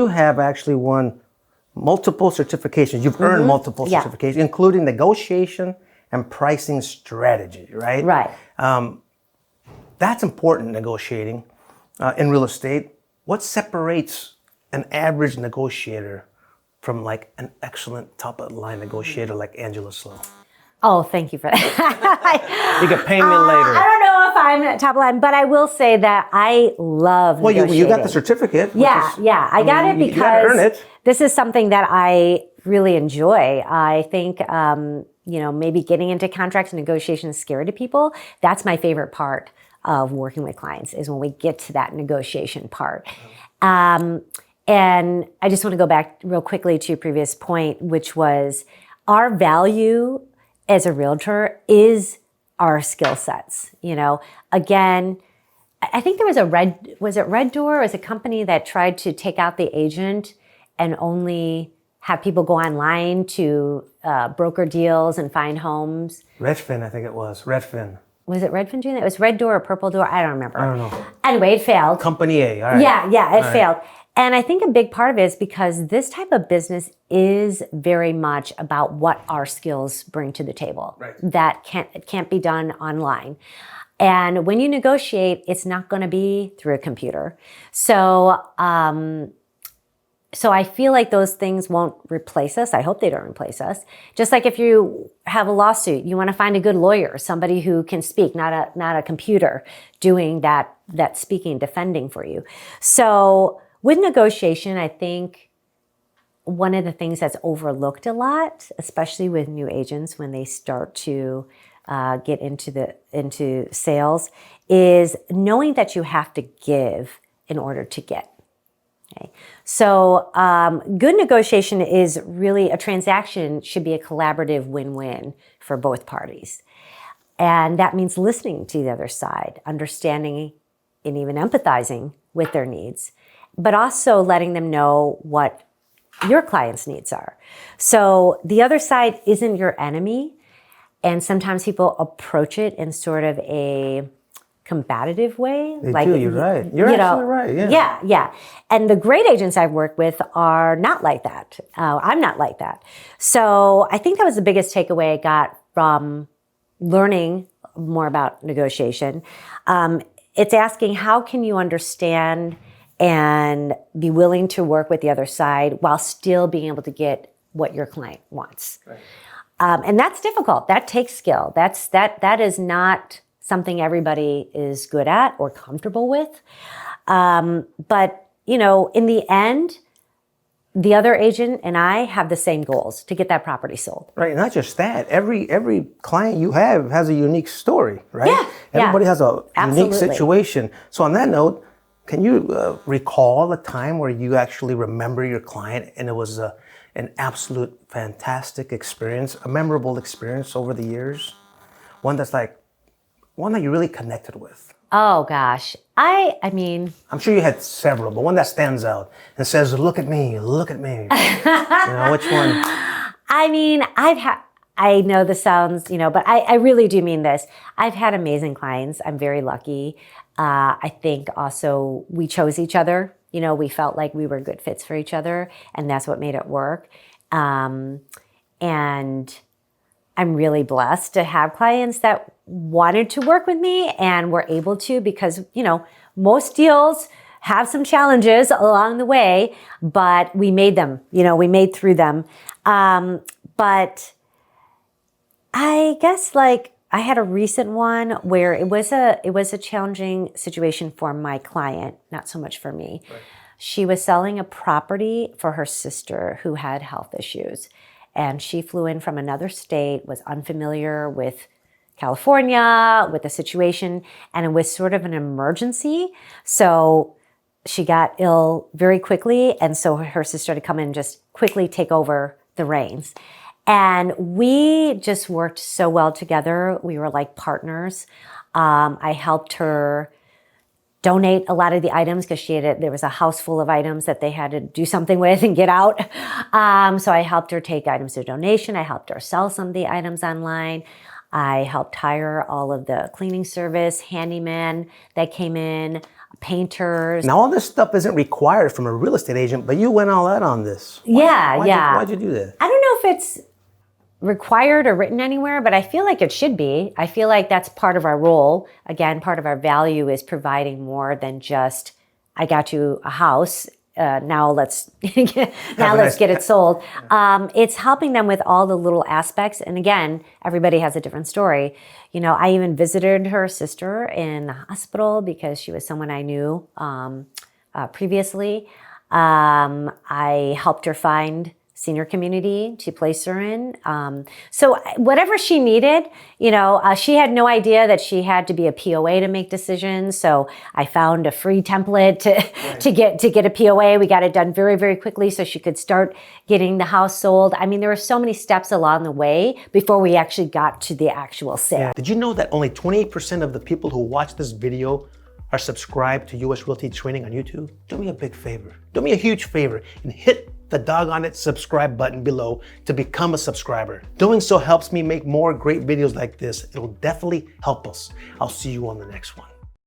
You have actually won multiple certifications. You've earned multiple certifications, including negotiation and pricing strategy, right? Right. That's important, negotiating in real estate. What separates an average negotiator from like an excellent top of the line negotiator like Angela Slow? Oh, thank you for that. You can pay me later. I don't know if I'm top line, but I will say that I love negotiating. You got the certificate. I got it because you gotta earn it. This is something that I really enjoy. I think, maybe getting into contracts and negotiation is scary to people. That's my favorite part of working with clients is when we get to that negotiation part. And I just want to go back real quickly to your previous point, which was our value as a realtor is our skill sets. Again, I think there was Red Door? It was a company that tried to take out the agent and only have people go online to broker deals and find homes. Redfin, I think it was. Redfin. Was it Redfin doing that? It was Red Door or Purple Door? I don't remember. I don't know. Anyway, it failed. Company A, all right. Yeah, it failed. And I think a big part of it is because this type of business is very much about what our skills bring to the table. Right. That can't be done online. And when you negotiate, it's not going to be through a computer. So I feel like those things won't replace us. I hope they don't replace us. Just like if you have a lawsuit, you want to find a good lawyer, somebody who can speak, not a computer doing that speaking, defending for you. So with negotiation, I think one of the things that's overlooked a lot, especially with new agents when they start to get into sales, is knowing that you have to give in order to get. Okay. So good negotiation is really a transaction should be a collaborative win-win for both parties. And that means listening to the other side, understanding and even empathizing with their needs, but also letting them know what your client's needs are. So the other side isn't your enemy. And sometimes people approach it in sort of a combative way. They do, you're right. You're actually right, Yeah. And the great agents I've worked with are not like that. I'm not like that. So I think that was the biggest takeaway I got from learning more about negotiation. It's asking, how can you understand and be willing to work with the other side while still being able to get what your client wants? Right. And that's difficult. That takes skill. That is not something everybody is good at or comfortable with. But in the end, the other agent and I have the same goals to get that property sold. Right, not just that. Every client you have has a unique story, right? Yeah. Everybody has a Absolutely. unique situation. So on that note, can you recall a time where you actually remember your client and it was an absolute fantastic experience, a memorable experience over the years? One that you really connected with? Oh gosh. I mean, I'm sure you had several, but one that stands out and says, look at me. Which one? I mean, I know this sounds, but I really do mean this. I've had amazing clients. I'm very lucky. I think also we chose each other. We felt like we were good fits for each other, and that's what made it work. And I'm really blessed to have clients that wanted to work with me and were able to because, most deals have some challenges along the way, but we made them, we made through them. But I guess I had a recent one where it was a challenging situation for my client, not so much for me. Right. She was selling a property for her sister who had health issues. And she flew in from another state, was unfamiliar with California, with the situation, and it was sort of an emergency. So she got ill very quickly, and so her sister had to come in and just quickly take over the reins. And we just worked so well together. We were like partners. I helped her donate a lot of the items because there was a house full of items that they had to do something with and get out. So I helped her take items to donation. I helped her sell some of the items online. I helped hire all of the cleaning service, handyman that came in. painters. Now, all this stuff isn't required from a real estate agent, but you went all out on this. Why'd you do that? I don't know if it's required or written anywhere, but I feel like it should be. I feel like that's part of our role. Again, part of our value is providing more than just, I got you a house. Now let's get it sold. It's helping them with all the little aspects. And again, everybody has a different story. You know, I even visited her sister in the hospital because she was someone I knew previously. I helped her find senior community to place her in. So whatever she needed, you know, she had no idea that she had to be a POA to make decisions. So I found a free template to get a POA. We got it done very, very quickly so she could start getting the house sold. I mean, there were so many steps along the way before we actually got to the actual sale. Yeah. Did you know that only 28% of the people who watch this video are subscribed to US Realty Training on YouTube? Do me a big favor. Do me a huge favor and hit the doggone it subscribe button below to become a subscriber. Doing so helps me make more great videos like this. It'll definitely help us. I'll see you on the next one.